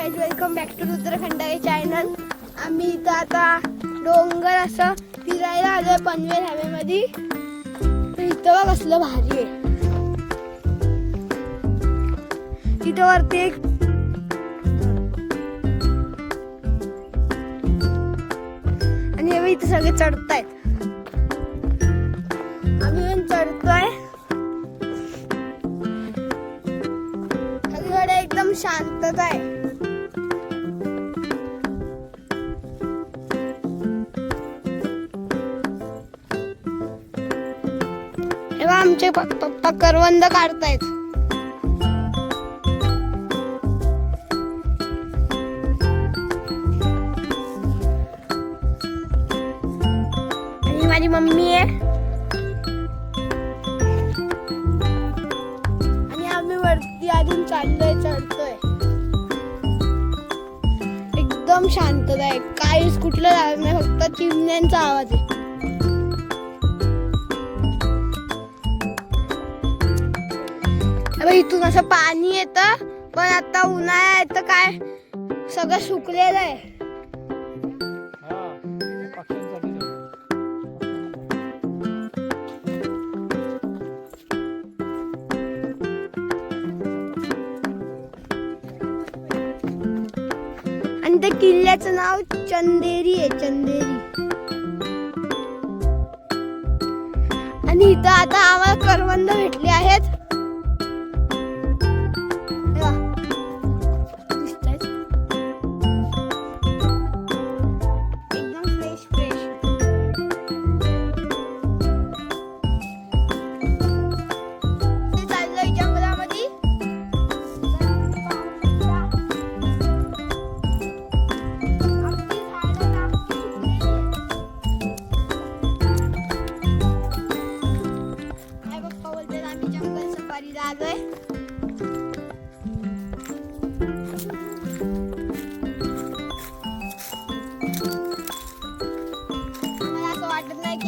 Guys, welcome back to Rudrakhandari channel. आम्ही इथं आता डोंगर असं फिरायला आलोय पनवेल हवेमध्ये. इथं बघ कसलं भारी आहे. इथं वरती एक आणि हे इथं सगळे चढतायत. आम्ही पण चढतोय. सगळीकडे एकदम शांतता आहे. तेव्हा आमचे पप्पा करवंद काढतायत. आणि माझी मम्मी आहे. आणि आम्ही वरती अजून चाललोय, चढतोय. एकदम शांतता आहे. काहीच कुठलं झालं नाही, फक्त चिमण्यांचा आवाज आहे. इथून असं पाणी येतं, पण आता उन्हाळा आहे तर काय सगळं सुकलेलं आहे. आणि त्या किल्ल्याचं नाव चंदेरी आहे, चंदेरी. आणि इथं आता आम्हाला करवंद भेटले आहेत.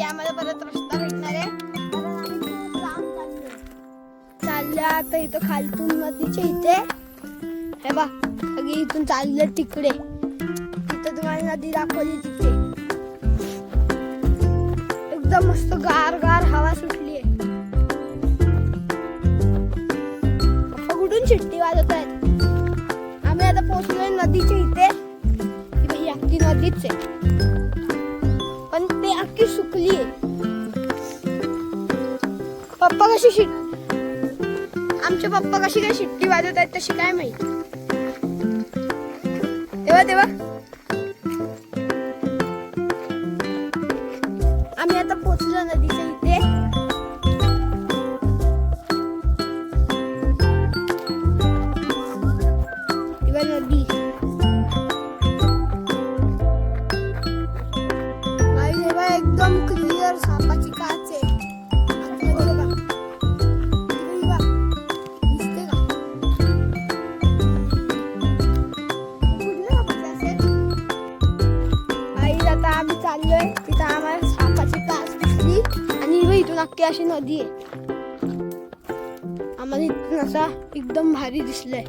आम्हाला परत रस्ता भेटणार आहे. चालल्या आता इथं खालतून नदीच्या इथे हे बा सगळी इथून चालले तिकडे. तिथं तुम्हाला नदी दाखवली. तिथे एकदम मस्त गार गार हवा सुटली आहे. पप्पा कुठून शिट्टी वाजवत आहेत. आम्ही आता पोहोचलोय नदीच्या इथे. ही अख्खी नदीच आहे, पण ते अख्खी सुकली आहे. पप्पा कशी आमचे पप्पा कशी काय शिट्टी वाजवत आहेत तशी काय माहिती. तेव्हा तेव्हा आम्ही आता पोहोचलो नदीच्या इथे. तेव्हा नदी एकदम क्लिअर सापाची काच आहे. दिसते का? आई आता आम्ही चाललोय. तिथं आम्हाला सापाची काच दिसली आणि इथून अख्खी अशी नदी आहे. आम्हाला इथून असा एकदम भारी दिसलंय.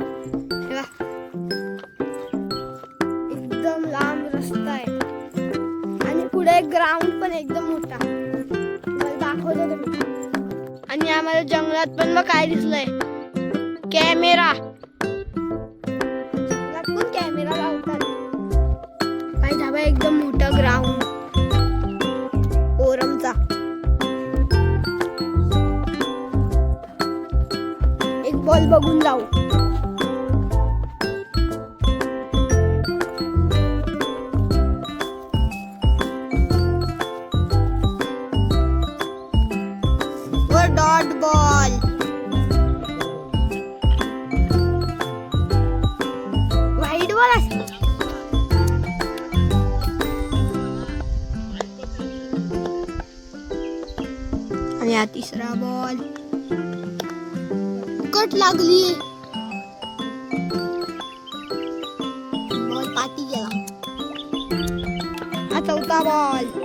एकदम लांब रस्ता आहे. पुढे ग्राउंड पण एकदम मोठा मला दाखवलं तुम्ही. आणि आम्हाला जंगलात पण मग काय दिसलंय, कॅमेरा. जंगलात पण कॅमेरा लावतात. काय झालं एकदम मोठा ग्राउंड ओरमचा. एक बॉल बघून जाऊ. डॉट बॉल व्हाईट बॉल असतो. आणि हा तिसरा बॉल कट लागली. बॉल पाठी गेला. हा चौथा बॉल.